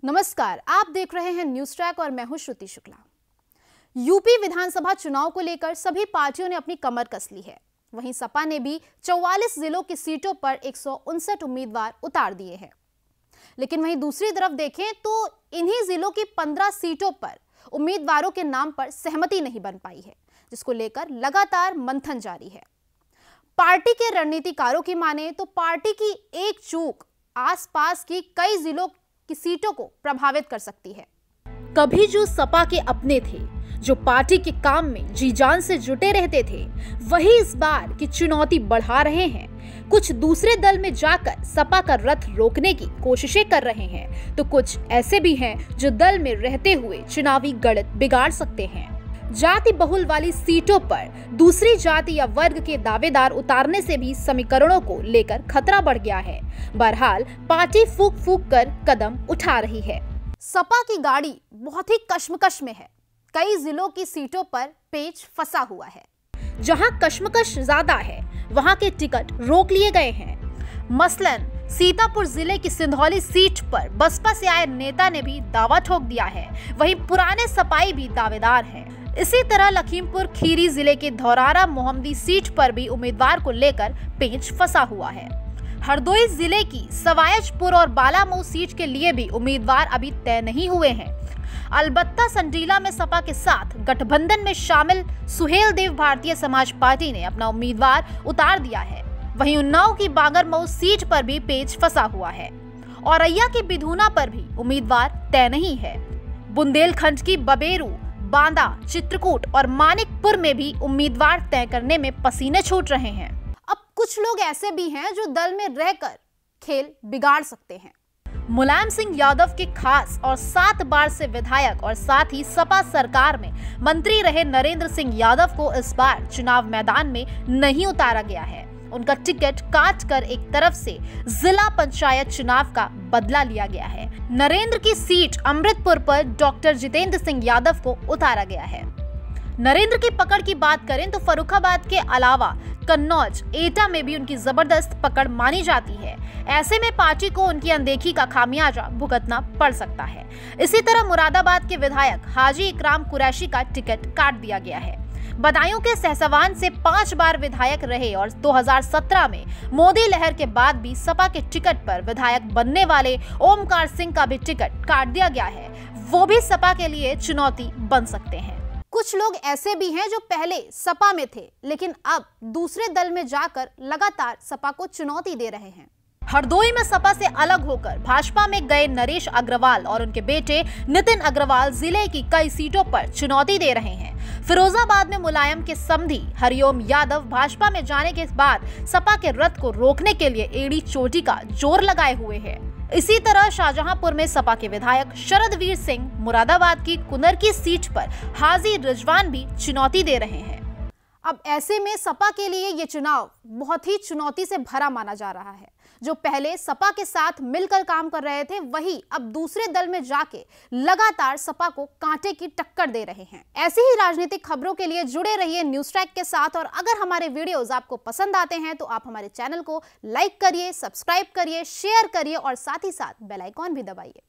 नमस्कार, आप देख रहे हैं न्यूज ट्रैक और मैं हूं श्रुति शुक्ला। यूपी विधानसभा चुनाव को लेकर सभी पार्टियों ने अपनी कमर कस ली है। वहीं सपा ने भी 44 जिलों की सीटों पर 159 उम्मीदवार उतार दिए हैं। लेकिन वहीं दूसरी तरफ देखें तो इन्हीं जिलों की 15 सीटों पर उम्मीदवारों के नाम पर सहमति नहीं बन पाई है, जिसको लेकर लगातार मंथन जारी है। पार्टी के रणनीतिकारों की माने तो पार्टी की एक चूक आसपास की कई जिलों की सीटों को प्रभावित कर सकती है। कभी जो सपा के अपने थे, जो पार्टी के काम में जी जान से जुटे रहते थे, वही इस बार की चुनौती बढ़ा रहे हैं। कुछ दूसरे दल में जाकर सपा का रथ रोकने की कोशिशें कर रहे हैं, तो कुछ ऐसे भी हैं जो दल में रहते हुए चुनावी गणित बिगाड़ सकते हैं। जाति बहुल वाली सीटों पर दूसरी जाति या वर्ग के दावेदार उतारने से भी समीकरणों को लेकर खतरा बढ़ गया है। बहरहाल पार्टी फूंक फूंक कर कदम उठा रही है। सपा की गाड़ी बहुत ही कश्मकश में है। कई जिलों की सीटों पर पेच फंसा हुआ है। जहां कश्मकश ज्यादा है, वहां के टिकट रोक लिए गए हैं। मसलन सीतापुर जिले की सिंधौली सीट पर बसपा से आए नेता ने भी दावा ठोक दिया है। वहीं पुराने सपाई भी दावेदार हैं। इसी तरह लखीमपुर खीरी जिले के धौरारा मोहम्मदी सीट पर भी उम्मीदवार को लेकर पेच फंसा हुआ है। हरदोई जिले की सवायजपुर और बालामऊ सीट के लिए भी उम्मीदवार अभी तय नहीं हुए हैं। अलबत्ता संडीला में सपा के साथ गठबंधन में शामिल सुहेल देव भारतीय समाज पार्टी ने अपना उम्मीदवार उतार दिया है। वहीं उन्नाव की बांगरमऊ सीट पर भी पेच फंसा हुआ है। औरैया की बिधूना पर भी उम्मीदवार तय नहीं है। बुंदेलखंड की बबेरू, बांदा, चित्रकूट और मानिकपुर में भी उम्मीदवार तय करने में पसीने छूट रहे हैं। अब कुछ लोग ऐसे भी हैं जो दल में रहकर खेल बिगाड़ सकते हैं। मुलायम सिंह यादव के खास और 7 बार से विधायक और साथ ही सपा सरकार में मंत्री रहे नरेंद्र सिंह यादव को इस बार चुनाव मैदान में नहीं उतारा गया है। उनका टिकट काट कर एक तरफ से जिला पंचायत चुनाव का बदला लिया गया है। नरेंद्र की सीट अमृतपुर पर डॉक्टर जितेंद्र सिंह यादव को उतारा गया है। नरेंद्र की पकड़ की बात करें तो फर्रुखाबाद के अलावा कन्नौज, एटा में भी उनकी जबरदस्त पकड़ मानी जाती है। ऐसे में पार्टी को उनकी अनदेखी का खामियाजा भुगतना पड़ सकता है। इसी तरह मुरादाबाद के विधायक हाजी इकराम कुरैशी का टिकट काट दिया गया है। बदायूं के सहसवान से 5 बार विधायक रहे और 2017 में मोदी लहर के बाद भी सपा के टिकट पर विधायक बनने वाले ओमकार सिंह का भी टिकट काट दिया गया है। वो भी सपा के लिए चुनौती बन सकते हैं। कुछ लोग ऐसे भी हैं जो पहले सपा में थे, लेकिन अब दूसरे दल में जाकर लगातार सपा को चुनौती दे रहे हैं। हरदोई में सपा से अलग होकर भाजपा में गए नरेश अग्रवाल और उनके बेटे नितिन अग्रवाल जिले की कई सीटों पर चुनौती दे रहे हैं। फिरोजाबाद में मुलायम के समधी हरिओम यादव भाजपा में जाने के बाद सपा के रथ को रोकने के लिए एड़ी चोटी का जोर लगाए हुए हैं। इसी तरह शाहजहांपुर में सपा के विधायक शरदवीर सिंह मुरादाबाद की कुनरकी सीट पर हाजी रिजवान भी चुनौती दे रहे हैं। अब ऐसे में सपा के लिए ये चुनाव बहुत ही चुनौती से भरा माना जा रहा है। जो पहले सपा के साथ मिलकर काम कर रहे थे, वही अब दूसरे दल में जाके लगातार सपा को कांटे की टक्कर दे रहे हैं। ऐसी ही राजनीतिक खबरों के लिए जुड़े रहिए न्यूज ट्रैक के साथ। और अगर हमारे वीडियोस आपको पसंद आते हैं तो आप हमारे चैनल को लाइक करिए, सब्सक्राइब करिए, शेयर करिए और साथ ही साथ बेल आइकॉन भी दबाइए।